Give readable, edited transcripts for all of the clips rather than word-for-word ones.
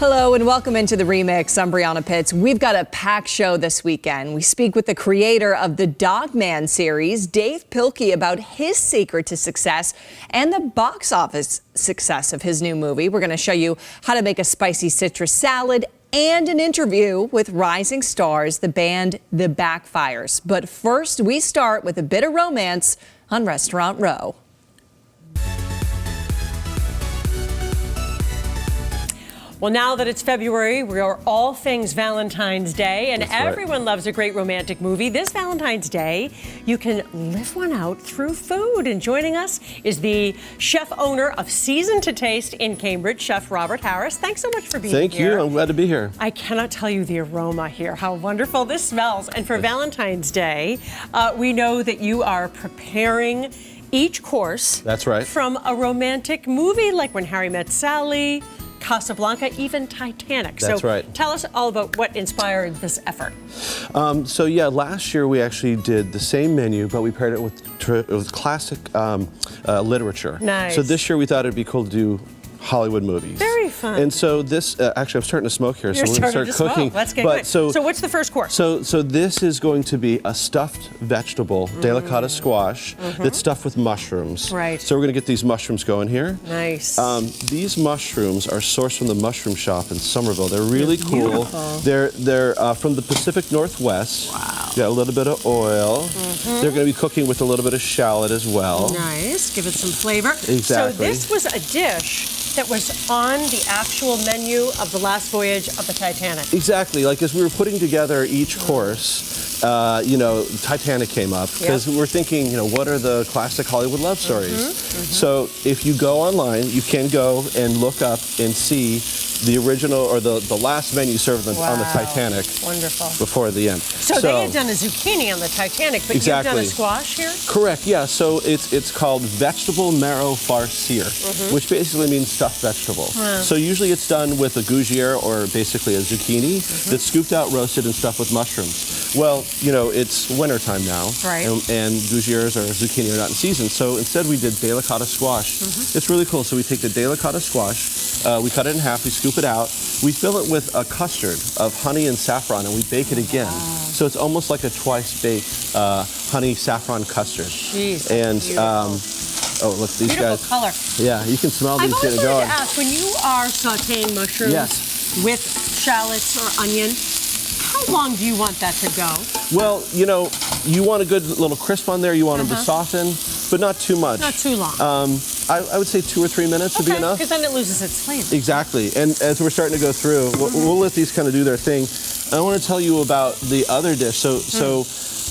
Hello and welcome into the Remix. I'm Brianna Pitts. We've got a packed show this weekend. We speak with the creator of the Dog Man series, Dav Pilkey, about his secret to success and the box office success of his new movie. We're going to show you how to make a spicy citrus salad and an interview with rising stars, the band The Backfires. But first, we start with a bit of romance on Restaurant Row. Well, now that it's February, we are all things Valentine's Day, and everyone loves a great romantic movie. This Valentine's Day, you can live one out through food. And joining us is the chef owner of Season to Taste in Cambridge, Chef Robert Harris. Thanks so much for being here. Thank you. I'm glad to be here. I cannot tell you the aroma here, how wonderful this smells. And for Valentine's Day, we know that you are preparing each course. That's right. From a romantic movie like When Harry Met Sally, Casablanca, even Titanic. That's right. Tell us all about what inspired this effort. So yeah, last year we actually did the same menu, but we paired it with classic literature. Nice. So this year we thought it'd be cool to do Hollywood movies. Very fun. And so this, actually I'm starting to smoke here, You're so we're going to start cooking. Let's get going. So what's the first course? So this is going to be a stuffed vegetable, delicata squash, that's stuffed with mushrooms. Right. So we're going to get these mushrooms going here. Nice. These mushrooms are sourced from the mushroom shop in Somerville. They're really cool. Beautiful. They're from the Pacific Northwest. Wow. Got a little bit of oil. They're going to be cooking with a little bit of shallot as well. Nice. Give it some flavor. Exactly. So this was a dish that was on the actual menu of the last voyage of the Titanic. Exactly. Like as we were putting together each course, you know, Titanic came up because we were thinking, you know, what are the classic Hollywood love stories? So if you go online, you can go and look up and see the original or the last menu served on the Titanic. Wonderful. Before the end. So they had done a zucchini on the Titanic, but you've done a squash here? Correct, yeah. So it's called vegetable marrow farcier, which basically means stuffed vegetable. So usually it's done with a gougere or basically a zucchini that's scooped out, roasted, and stuffed with mushrooms. Well, you know, it's wintertime now, and gougeres or zucchini are not in season, so instead we did delicata squash. It's really cool. So we take the delicata squash, we cut it in half, we scoop it out, we fill it with a custard of honey and saffron, and we bake it again. So it's almost like a twice-baked honey saffron custard. Jeez, and oh, look, these beautiful guys. Color. Yeah, you can smell these getting going. I've always wanted to ask, when you are sautéing mushrooms with shallots or onion, how long do you want that to go? Well, you know, you want a good little crisp on there. You want them to soften, but not too much. Not too long. I would say 2 or 3 minutes would be enough. Because then it loses its flavor. Exactly. And as we're starting to go through, we'll let these kind of do their thing. I want to tell you about the other dish. So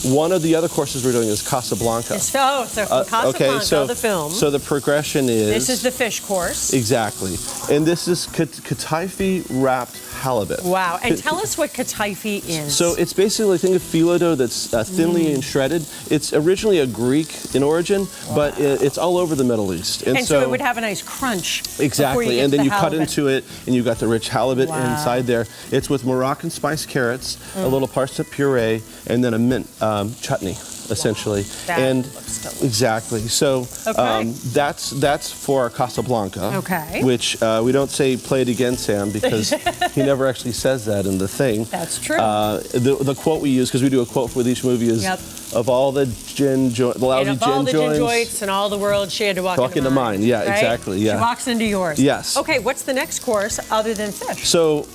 one of the other courses we're doing is Casablanca. So from Casablanca, the film. So the progression is... This is the fish course. Exactly. And this is Kataifi wrapped halibut. Wow. And tell us what Kataifi is. So it's basically a thing of phyllo dough that's thinly and shredded. It's originally a Greek in origin, but it's all over the Middle East. And so it would have a nice crunch. Exactly. And then you cut halibut into it, and you've got the rich halibut inside there. It's with Moroccan spiced carrots, a little parsnip puree, and then a mint chutney, essentially. That looks delicious. Exactly. So that's for Casablanca. Okay. Which we don't say "play it again, Sam," because he never actually says that in the thing. That's true. The quote we use, because we do a quote for each movie, is of all the the lousy gin joints in all the world, she had to walk into mine. Yeah, right? exactly. Yeah. She walks into yours. Yes. Okay, what's the next course other than fish? So,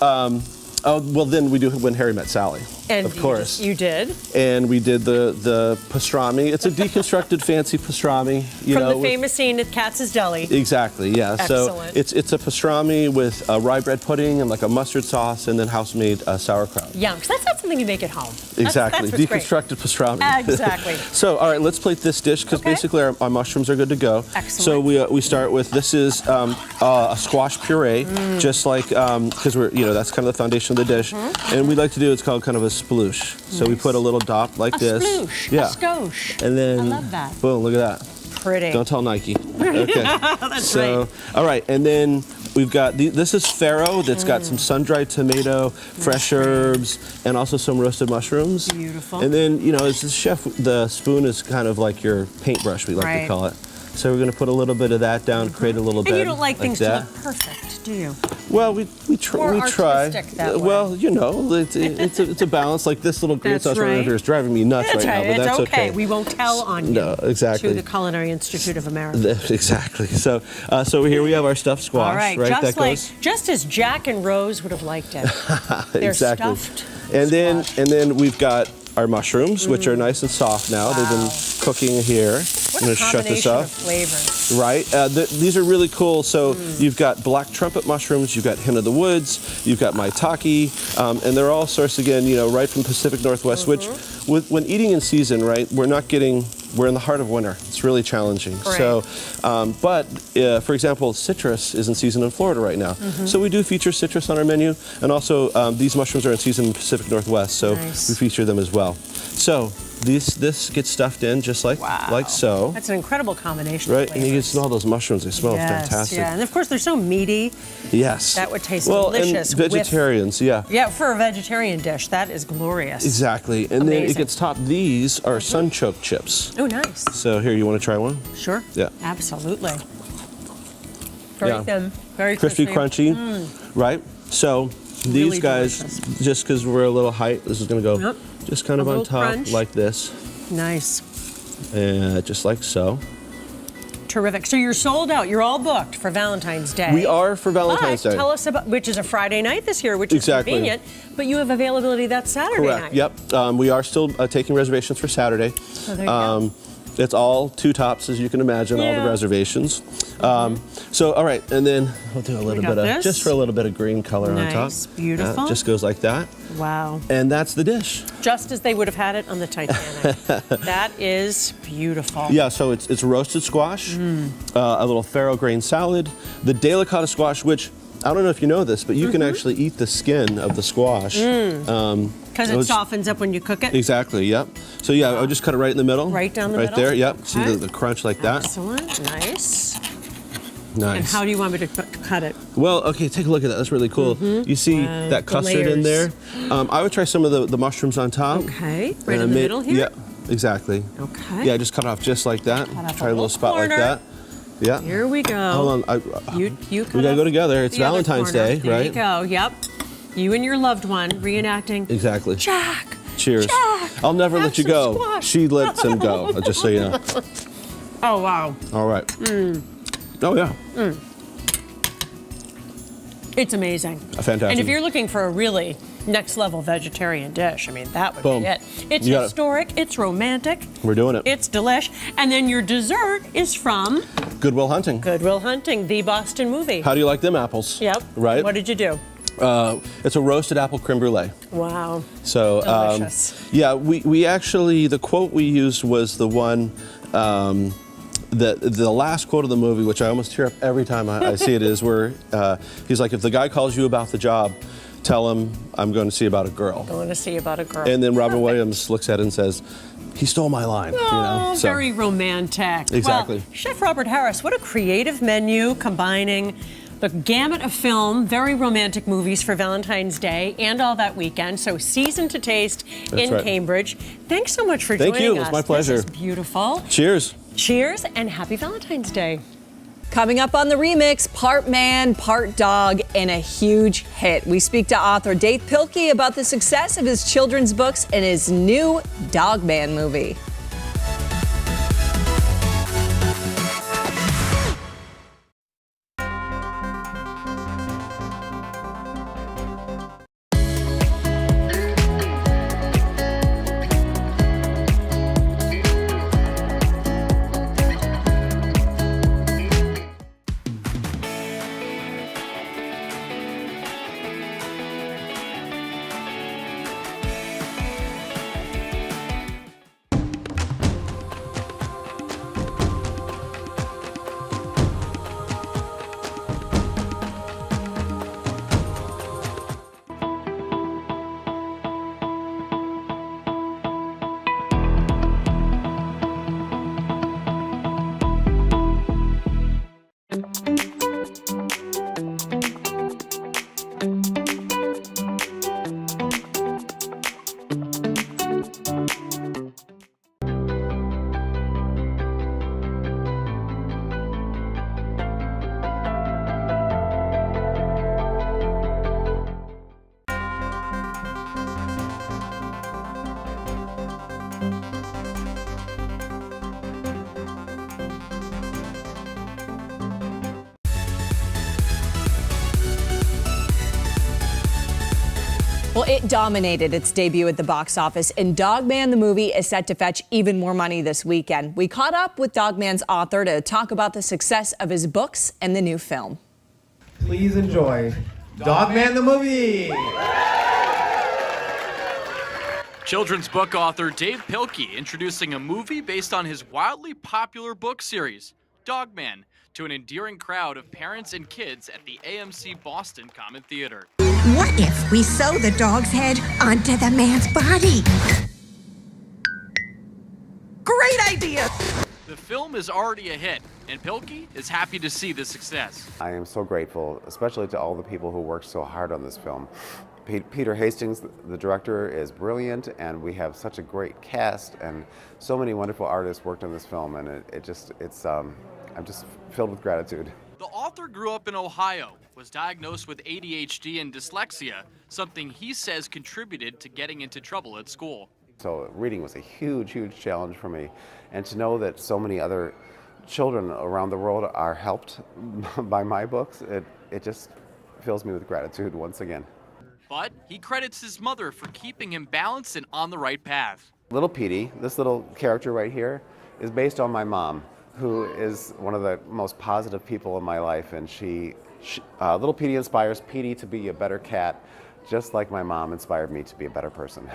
well, then we do When Harry Met Sally. And of course. You did. And we did the pastrami. It's a deconstructed fancy pastrami. From the famous scene at Katz's Deli. Exactly, yeah. Excellent. So it's a pastrami with rye bread pudding and like a mustard sauce and then house-made sauerkraut. Yum, because that's not something you make at home. Exactly, that's deconstructed pastrami. Exactly. So, all right, let's plate this dish because basically our mushrooms are good to go. Excellent. So we start with, this is a squash puree, just like, because that's kind of the foundation of the dish. And we like to do, it's called kind of a sploosh. So we put a little dot like this. Sploosh, yeah. a skosh. And then, I love that. Boom, look at that. Pretty. Don't tell Nike. Okay. That's right. All right, and then we've got, this is farro that's got some sun-dried tomato, fresh herbs, and also some roasted mushrooms. Beautiful. And then, as a chef, the spoon is kind of like your paintbrush, we like to call it. So we're going to put a little bit of that down, create a little bed. And you don't like things to look perfect, do you? Well, we More try. artistic that way. Well, you know, it's a balance. Like this little green That's sauce right. is driving me nuts That's right right. now, but It's that's okay. We won't tell on you. No, exactly. To the Culinary Institute of America. Exactly. So here we have our stuffed squash. All right, just as Jack and Rose would have liked it. They're exactly. stuffed. And squash. then we've got our mushrooms, which are nice and soft now. Wow. They've been cooking here. What I'm a going to shut this combination off. of flavors. Right. These are really cool. So you've got black trumpet mushrooms, you've got hen of the woods, you've got maitake, and they're all sourced again, right from Pacific Northwest. Which, when eating in season, right, we're in the heart of winter. It's really challenging. Right. So, but for example, citrus is in season in Florida right now. So we do feature citrus on our menu, and also these mushrooms are in season in Pacific Northwest. So Nice. we feature them as well. So this gets stuffed in just like so. That's an incredible combination. Right, of and you can flavors. smell those mushrooms. They smell fantastic. Yeah, and of course they're so meaty. Yes. That would taste well, delicious. And vegetarians, yeah. Yeah, for a vegetarian dish, that is glorious. Exactly. And then it Amazing. gets topped. These are sunchoke chips. Oh, nice. So here, you want to try one? Sure. Yeah. Absolutely. Very Yeah. thin, very Crispy, crunchy, right? So these Really guys, delicious. just because we're a little height, this is going to go Yep. just kind of A on little top crunch. like this, Nice. and just like so. Terrific. So you're sold out. You're all booked for Valentine's Day. We are for Valentine's But Day. tell us about, which is a Friday night this year, which is Exactly. convenient, but you have availability that Saturday Correct. night. Yep. We are still taking reservations for Saturday. So there you go. It's all two tops, as you can imagine, all Yeah. the reservations. So, all right, and then we'll do a little got bit of, this. just for a little bit of green color on top. Nice, beautiful. Just goes like that. Wow. And that's the dish. Just as they would have had it on the Titanic. That is beautiful. Yeah, so it's roasted squash, a little farro grain salad, the delicata squash, which, I don't know if you know this, but you can actually eat the skin of the squash. Because it softens up when you cook it. Exactly, yep. So yeah, I'll just cut it right in the middle. Right down the right middle? Right there, yep. See Okay. the crunch like that? Excellent. Nice. Nice. And how do you want me to cut it? Well, okay, take a look at that. That's really cool. You see that the custard in there? layers. I would try some of the mushrooms on top. Okay, right And in the middle here? Yeah, exactly. Okay. Yeah, just cut off just like that. off Try a a little little spot corner. like that. Yeah. Here we go. Hold on. You We cut gotta off go together. It's the other Valentine's corner. Day, There right? you go. Yep. You and your loved one reenacting. Exactly. Jack. Cheers. Jack, I'll never have let you some go. squash. She lets him go, just so you know. Oh wow. All right. Oh, yeah. It's amazing. Fantastic. And if you're looking for a really next level vegetarian dish, I mean, that would Boom. be it. It's You got it. historic, it's romantic, We're doing it. it's delish. And then your dessert is from Goodwill Hunting. Good Will Hunting, the Boston movie. How do you like them apples? Yep. Right? What did you do? It's a roasted apple creme brulee. Wow. So, Delicious. yeah, we actually, the quote we used was the one, the last quote of the movie, which I almost tear up every time I see it, is where he's like, if the guy calls you about the job, tell him I'm going to see about a girl. I want to see about a girl. And then Robin Williams looks at it and says, he stole my line. Oh, So, very romantic. Exactly. Well, Chef Robert Harris, what a creative menu combining the gamut of film, very romantic movies for Valentine's Day and all that weekend. So season to taste in right. Cambridge. Thanks so much for Thank joining you. us. It was my pleasure. This is beautiful. Cheers. Cheers and happy Valentine's Day. Coming up on the remix, part man, part dog, and a huge hit. We speak to author Dav Pilkey about the success of his children's books and his new Dog Man movie. Well, it dominated its debut at the box office, and Dogman the movie is set to fetch even more money this weekend. We caught up with Dogman's author to talk about the success of his books and the new film. Please enjoy Dogman the movie! Children's book author Dav Pilkey introducing a movie based on his wildly popular book series, Dogman, to an endearing crowd of parents and kids at the AMC Boston Common Theater. What if we sew the dog's head onto the man's body? Great idea! The film is already a hit, and Pilkey is happy to see the success. I am so grateful, especially to all the people who worked so hard on this film. Peter Hastings, the director, is brilliant, and we have such a great cast, and so many wonderful artists worked on this film, and I'm just filled with gratitude. The author grew up in Ohio, was diagnosed with ADHD and dyslexia, something he says contributed to getting into trouble at school. So reading was a huge, huge challenge for me, and to know that so many other children around the world are helped by my books, it just fills me with gratitude once again. But he credits his mother for keeping him balanced and on the right path. Little Petey, this little character right here, is based on my mom, who is one of the most positive people in my life, and Little Petey inspires Petey to be a better cat, just like my mom inspired me to be a better person.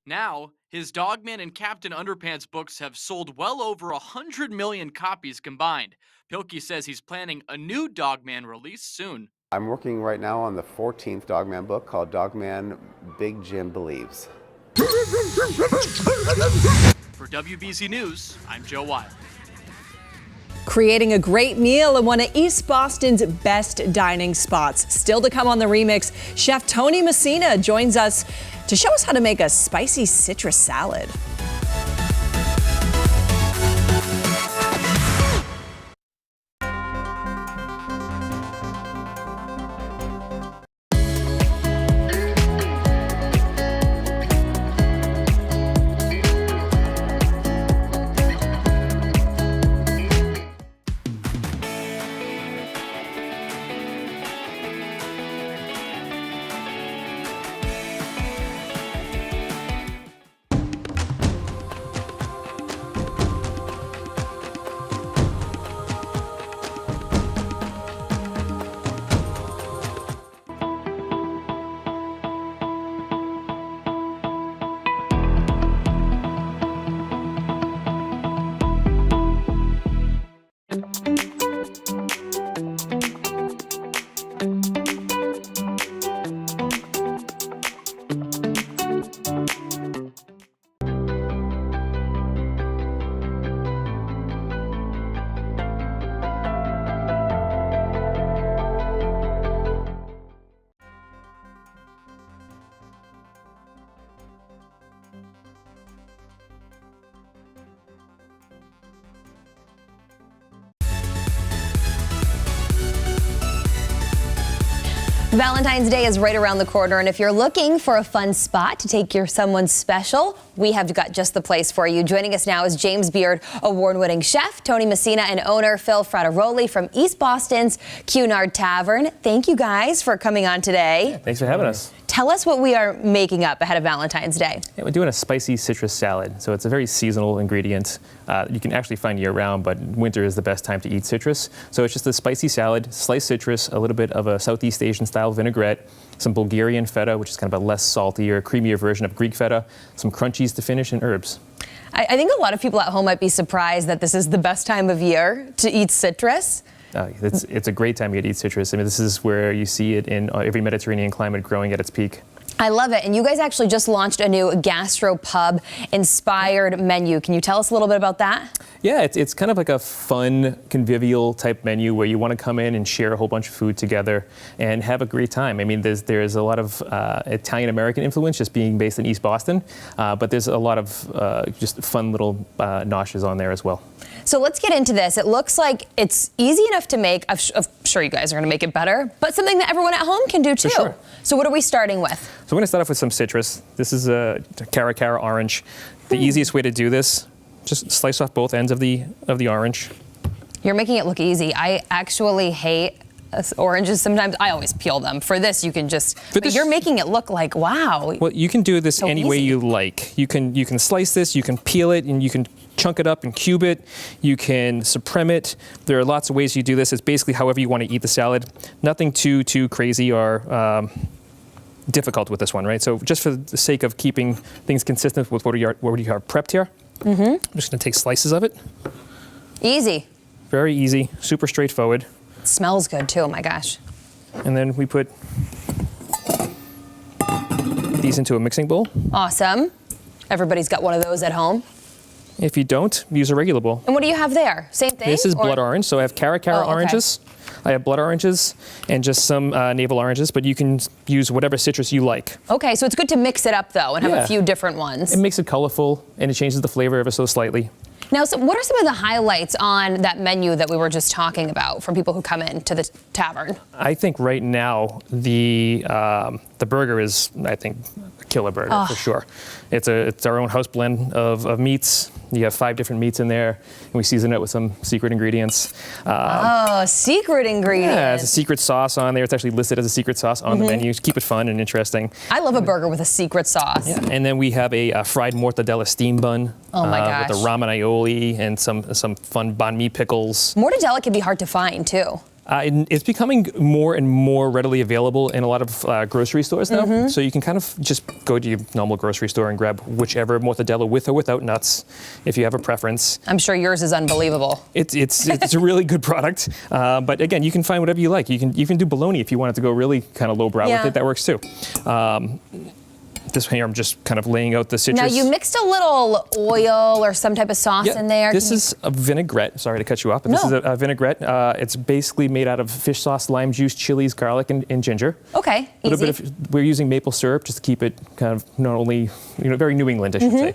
Now, his Dogman and Captain Underpants books have sold well over 100 million copies combined. Pilkey says he's planning a new Dogman release soon. I'm working right now on the 14th Dogman book called Dogman Big Jim Believes. For WBZ News, I'm Joe Wild. Creating a great meal in one of East Boston's best dining spots. Still to come on the ReMix, Chef Tony Messina joins us to show us how to make a spicy citrus salad. Valentine's Day is right around the corner, and if you're looking for a fun spot to take your someone special, we have got just the place for you. Joining us now is James Beard award-winning chef, Tony Messina, and owner Phil Frateroli from East Boston's Cunard Tavern. Thank you guys for coming on today. Yeah, thanks for having us. Tell us what we are making up ahead of Valentine's Day. Yeah, we're doing a spicy citrus salad. So it's a very seasonal ingredient. You can actually find year-round, but winter is the best time to eat citrus. So it's just a spicy salad, sliced citrus, a little bit of a Southeast Asian-style vinaigrette, some Bulgarian feta, which is kind of a less salty or creamier version of Greek feta, some crunchies to finish, and herbs. I think a lot of people at home might be surprised that this is the best time of year to eat citrus. It's a great time to eat citrus. I mean, this is where you see it in every Mediterranean climate growing at its peak. I love it. And you guys actually just launched a new gastropub inspired menu. Can you tell us a little bit about that? Yeah, it's kind of like a fun, convivial type menu where you want to come in and share a whole bunch of food together and have a great time. I mean, there's a lot of Italian-American influence just being based in East Boston, but there's a lot of just fun little noshes on there as well. So let's get into this. It looks like it's easy enough to make. I'm sure you guys are going to make it better, but something that everyone at home can do too. Sure. So what are we starting with? So we're going to start off with some citrus. This is a Cara orange. The easiest way to do this, just slice off both ends of the orange. You're making it look easy. I actually hate oranges sometimes. I always peel them. For this, you can just. But this, you're making it look like, wow. Well, you can do this so any way easy. you like. You can slice this, you can peel it, and you can chunk it up and cube it. You can supreme it. There are lots of ways you do this. It's basically however you want to eat the salad. Nothing too crazy or difficult with this one, right? So just for the sake of keeping things consistent with what we have prepped here, I'm just going to take slices of it. Easy. Very easy, super straightforward. It smells good too, oh my gosh. And then we put these into a mixing bowl. Awesome. Everybody's got one of those at home. If you don't, use a regular bowl. And what do you have there? Same thing? This is blood orange, so I have carrot oranges. I have blood oranges and just some navel oranges, but you can use whatever citrus you like. Okay, so it's good to mix it up though and have a few different ones. It makes it colorful and it changes the flavor ever so slightly. Now, so what are some of the highlights on that menu that we were just talking about from people who come in to the tavern? I think right now the burger is, I think, a killer burger for sure. It's our own house blend of meats. You have 5 different meats in there, and we season it with some secret ingredients. Secret ingredients. Yeah, it's a secret sauce on there. It's actually listed as a secret sauce on the menu to keep it fun and interesting. I love a burger with a secret sauce. Yeah. And then we have a fried mortadella steam bun. Oh my gosh. With a ramen aioli and some fun banh mi pickles. Mortadella can be hard to find too. It's becoming more and more readily available in a lot of grocery stores now. So you can kind of just go to your normal grocery store and grab whichever mortadella with or without nuts, if you have a preference. I'm sure yours is unbelievable. It's a really good product. But again, you can find whatever you like. You can do bologna if you wanted to go really kind of lowbrow with it. That works too. This here, I'm just kind of laying out the citrus. Now, you mixed a little oil or some type of sauce in there. This is a vinaigrette. Sorry to cut you off, but this is a vinaigrette. It's basically made out of fish sauce, lime juice, chilies, garlic, and ginger. Okay, easy. We're using maple syrup just to keep it kind of not only, very New England, I should say,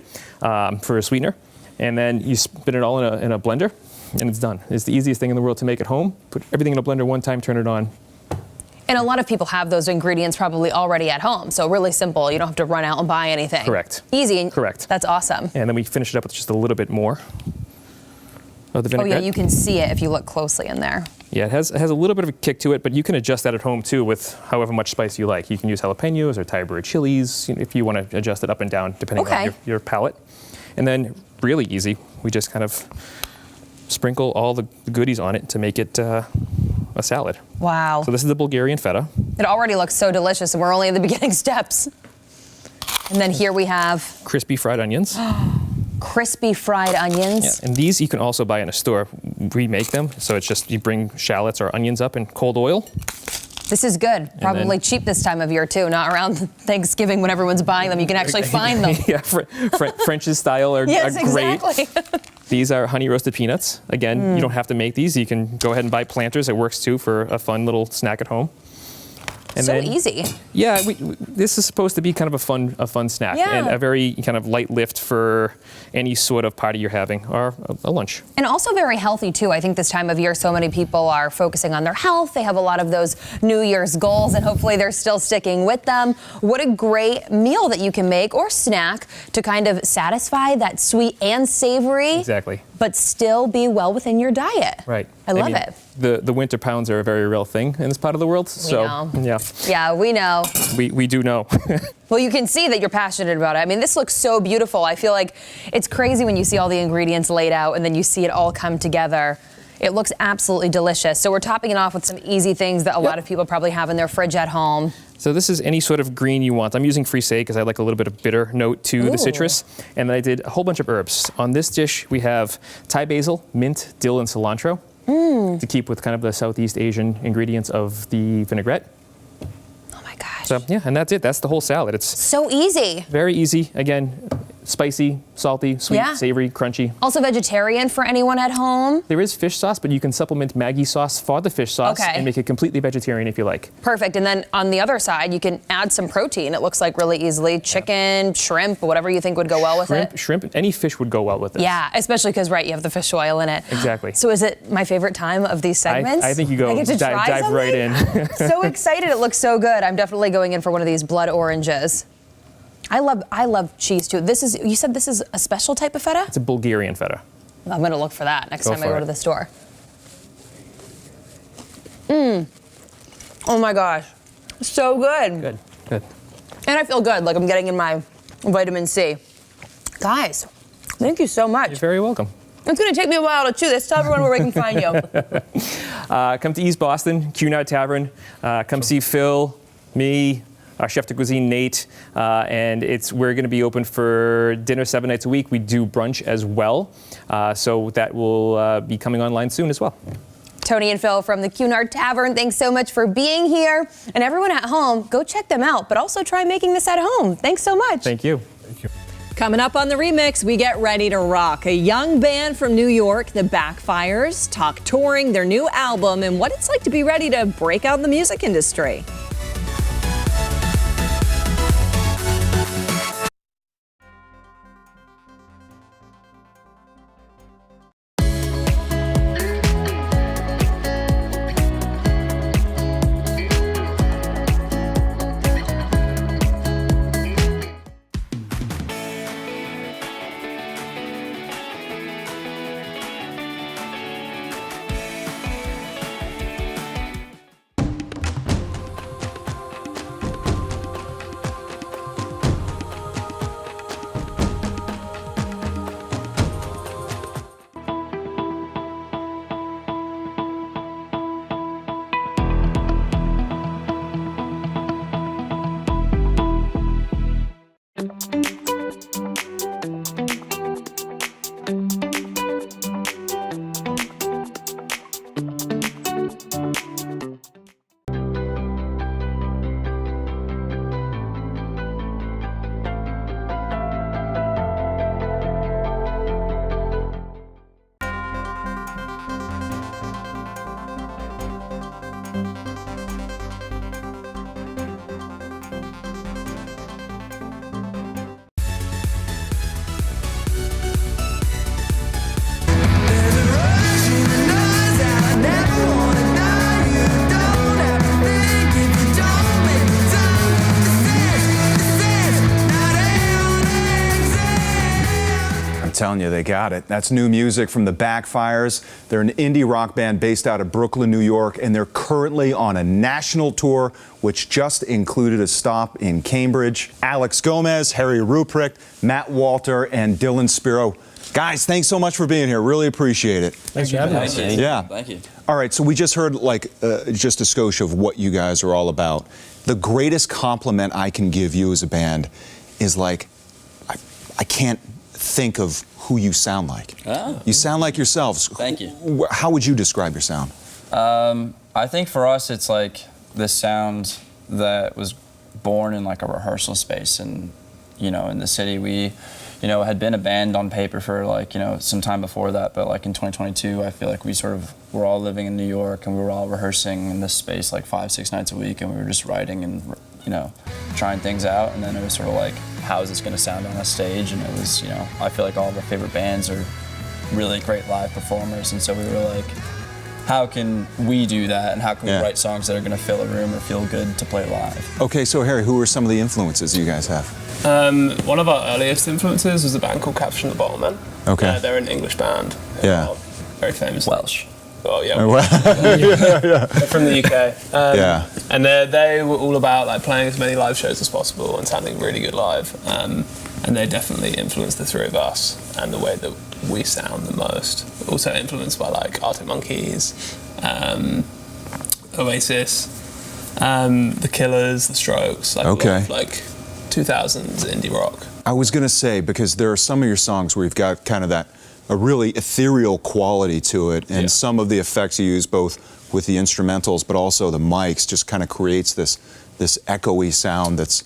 for a sweetener. And then you spin it all in a blender, and it's done. It's the easiest thing in the world to make at home. Put everything in a blender one time, turn it on. And a lot of people have those ingredients probably already at home, so really simple. You don't have to run out and buy anything. Correct. Easy. Correct. That's awesome. And then we finish it up with just a little bit more of the vinaigrette. Oh yeah, you can see it if you look closely in there. Yeah, it has a little bit of a kick to it, but you can adjust that at home too with however much spice you like. You can use jalapenos or Thai chilies if you want to adjust it up and down depending on your palate. And then really easy, we just kind of sprinkle all the goodies on it to make it a salad. Wow. So this is the Bulgarian feta. It already looks so delicious, and we're only in the beginning steps. And then here we have crispy fried onions. Crispy fried onions. Yeah, and these you can also buy in a store. We make them, so it's just you bring shallots or onions up in cold oil. This is good. Probably cheap this time of year too, not around Thanksgiving when everyone's buying them. You can actually find them. Yeah, French's style are yes, great. Exactly. These are honey roasted peanuts. Again, you don't have to make these. You can go ahead and buy planters. It works too for a fun little snack at home. And so then, easy. Yeah, this is supposed to be kind of a fun snack and a very kind of light lift for any sort of party you're having or a lunch. And also very healthy too. I think this time of year so many people are focusing on their health. They have a lot of those New Year's goals and hopefully they're still sticking with them. What a great meal that you can make or snack to kind of satisfy that sweet and savory. Exactly. But still be well within your diet. Right. I love it. The winter pounds are a very real thing in this part of the world. Yeah, we know. We do know. Well, you can see that you're passionate about it. I mean, this looks so beautiful. I feel like it's crazy when you see all the ingredients laid out and then you see it all come together. It looks absolutely delicious. So we're topping it off with some easy things that a lot of people probably have in their fridge at home. So this is any sort of green you want. I'm using frisee because I like a little bit of bitter note to the citrus. And then I did a whole bunch of herbs. On this dish, we have Thai basil, mint, dill, and cilantro to keep with kind of the Southeast Asian ingredients of the vinaigrette. Oh my gosh. So yeah, and that's it. That's the whole salad. It's so easy. Very easy. Again, spicy, salty, sweet, savory, crunchy. Also vegetarian for anyone at home. There is fish sauce, but you can supplement Maggi sauce for the fish sauce and make it completely vegetarian if you like. Perfect. And then on the other side, you can add some protein. It looks like really easily. Chicken, shrimp, whatever you think would go well with it. Shrimp, any fish would go well with it. Yeah, especially because, you have the fish oil in it. Exactly. So is it my favorite time of these segments? I think you go dive right in. So excited. It looks so good. I'm definitely going in for one of these blood oranges. I love cheese too. You said this is a special type of feta? It's a Bulgarian feta. I'm gonna look for that next time I go to the store. Oh my gosh, so good. Good, good. And I feel good, like I'm getting in my vitamin C. Guys, thank you so much. You're very welcome. It's gonna take me a while to chew this. Tell everyone where we can find you. Come to East Boston, Cunard Tavern. Come see Phil, me, our chef de cuisine, Nate, and we're going to be open for dinner 7 nights a week. We do brunch as well, so that will be coming online soon as well. Tony and Phil from the Cunard Tavern, thanks so much for being here. And everyone at home, go check them out, but also try making this at home. Thanks so much. Thank you. Coming up on the remix, we get ready to rock. A young band from New York, the Backfires, talk touring, their new album, and what it's like to be ready to break out in the music industry. Telling you, they got it. That's new music from the Backfires. They're an indie rock band based out of Brooklyn, New York, and they're currently on a national tour, which just included a stop in Cambridge. Alex Gomez, Harry Ruprecht, Matt Walter, and Dylan Spiro. Guys, thanks so much for being here. Really appreciate it. Thanks for having us. Yeah. Thank you. All right, so we just heard just a skosh of what you guys are all about. The greatest compliment I can give you as a band is like, I can't think of who you sound like. Oh. You sound like yourselves. Thank you. How would you describe your sound? I think for us it's like this sound that was born in like a rehearsal space, and in the city we had been a band on paper for like some time before that, but like in 2022 I feel like we sort of were all living in New York and we were all rehearsing in this space like 5-6 nights a week, and we were just writing and trying things out, and then it was sort of like, how is this going to sound on a stage? And it was, I feel like all of our favorite bands are really great live performers, and so we were like, how can we do that, and how can we write songs that are going to fill a room or feel good to play live? Okay, so Harry, who are some of the influences you guys have? One of our earliest influences was a band called Caption the Bottlemen. Okay. They're an English band. Yeah. Very famous. Welsh. Oh yeah. Yeah. They're from the UK. Yeah. And they were all about like playing as many live shows as possible and sounding really good live. And they definitely influenced the three of us and the way that we sound the most. Also influenced by like Arctic Monkeys, Oasis, The Killers, The Strokes. Like, okay. A lot of, like 2000s indie rock. I was going to say, because there are some of your songs where you've got kind of a really ethereal quality to it, and some of the effects you use both with the instrumentals but also the mics just kind of creates this echoey sound that's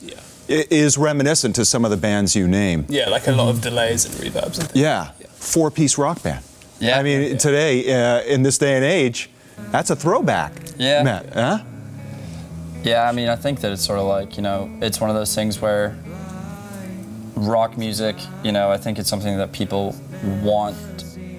is reminiscent to some of the bands you name. Yeah, like a lot of delays and reverbs and things. Yeah, 4-piece rock band. Yeah. I mean, today, in this day and age, that's a throwback. Yeah. Matt, huh? Yeah, I mean, I think that it's sort of like, it's one of those things where rock music, I think it's something that people want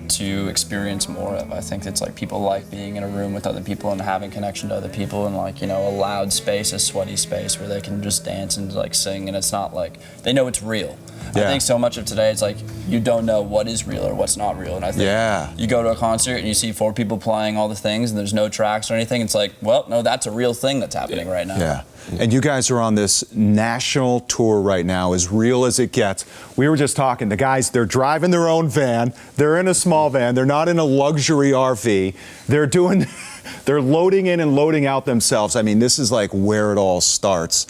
to experience more of. I think it's like people like being in a room with other people and having connection to other people, and like, a loud space, a sweaty space where they can just dance and like sing, and it's not like, they know it's real. I think so much of today, it's like you don't know what is real or what's not real. And I think you go to a concert and you see 4 people playing all the things and there's no tracks or anything. It's like, well, no, that's a real thing that's happening right now. Yeah. And you guys are on this national tour right now, as real as it gets. We were just talking, the guys, they're driving their own van. They're in a small van. They're not in a luxury RV. They're loading in and loading out themselves. I mean, this is like where it all starts.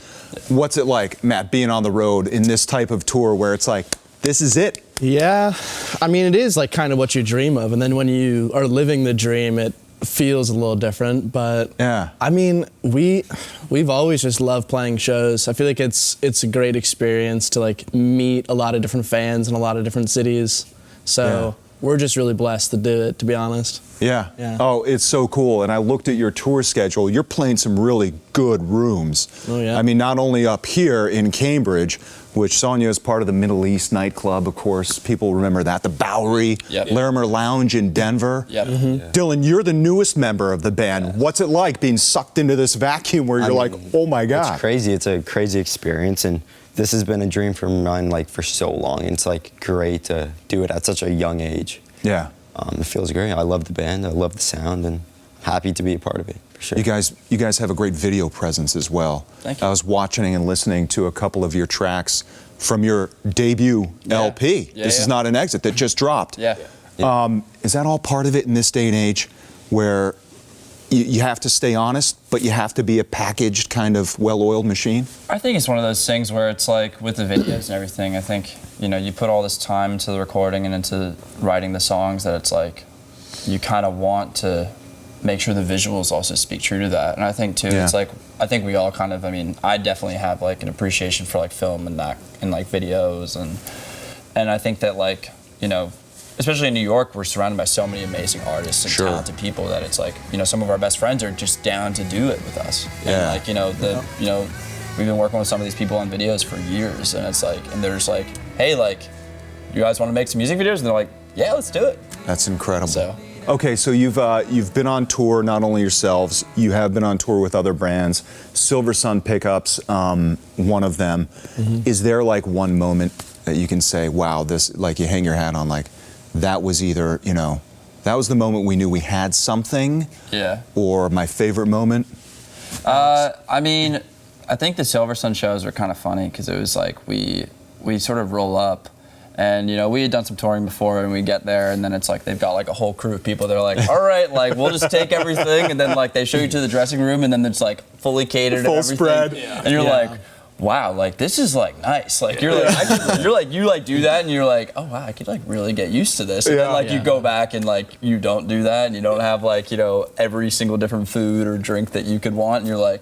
What's it like, Matt, being on the road in this type of tour where it's like, this is it? Yeah, I mean, it is like kind of what you dream of. And then when you are living the dream, it feels a little different. But yeah, I mean, we've always just loved playing shows. I feel like it's a great experience to like meet a lot of different fans in a lot of different cities. So we're just really blessed to do it, to be honest. Yeah. Oh, it's so cool. And I looked at your tour schedule. You're playing some really good rooms. Oh, yeah. I mean, not only up here in Cambridge, which Sonia is part of the Middle East nightclub, of course. People remember that. The Bowery, Larimer Lounge in Denver. Dylan, you're the newest member of the band. What's it like being sucked into this vacuum where you're like, oh my God? It's crazy. It's a crazy experience. And this has been a dream for mine like for so long. And it's like great to do it at such a young age. Yeah. It feels great. I love the band. I love the sound, and happy to be a part of it, for sure. You guys have a great video presence as well. Thank you. I was watching and listening to a couple of your tracks from your debut LP. This is not an exit that just dropped. Is that all part of it in this day and age where you have to stay honest, but you have to be a packaged kind of well-oiled machine? I think it's one of those things where it's like with the videos and everything, I think, you know, you put all this time into the recording and into writing the songs that it's like you kind of want to make sure the visuals also speak true to that. And I think too, it's like, I think we all kind of, I mean, I definitely have like an appreciation for like film and that and like videos and I think that like, you know, especially in New York, we're surrounded by so many amazing artists and talented people that it's like, you know, some of our best friends are just down to do it with us. And like, you know, you know, we've been working with some of these people on videos for years, and it's like, and they're just like, hey, like, you guys want to make some music videos? And they're like, yeah, let's do it. That's incredible. Okay, so you've been on tour, not only yourselves, you have been on tour with other brands. Silver Sun Pickups, one of them. Is there like one moment that you can say, wow, this, like you hang your hat on, like, that was either, you know, that was the moment we knew we had something, or my favorite moment? I mean, I think the Silver Sun shows were kind of funny because it was like we sort of roll up and, you know, we had done some touring before and we get there and then it's like they've got like a whole crew of people. They're like, all right, like we'll just take everything, and then like they show you to the dressing room and then it's like fully catered full and everything. Spread. And you're like, wow, like this is like nice. Like you're like you like do that and you're like, oh wow, I could like really get used to this. And then like you go back and like you don't do that and you don't have like, you know, every single different food or drink that you could want, and you're like,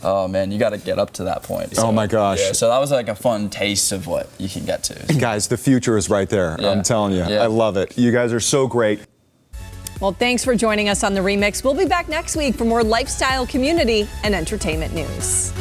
oh man, you got to get up to that point. So, oh my gosh. Yeah, so that was like a fun taste of what you can get to. Guys, the future is right there. I'm telling you. I love it. You guys are so great. Well, thanks for joining us on the ReMix. We'll be back next week for more lifestyle, community, and entertainment news.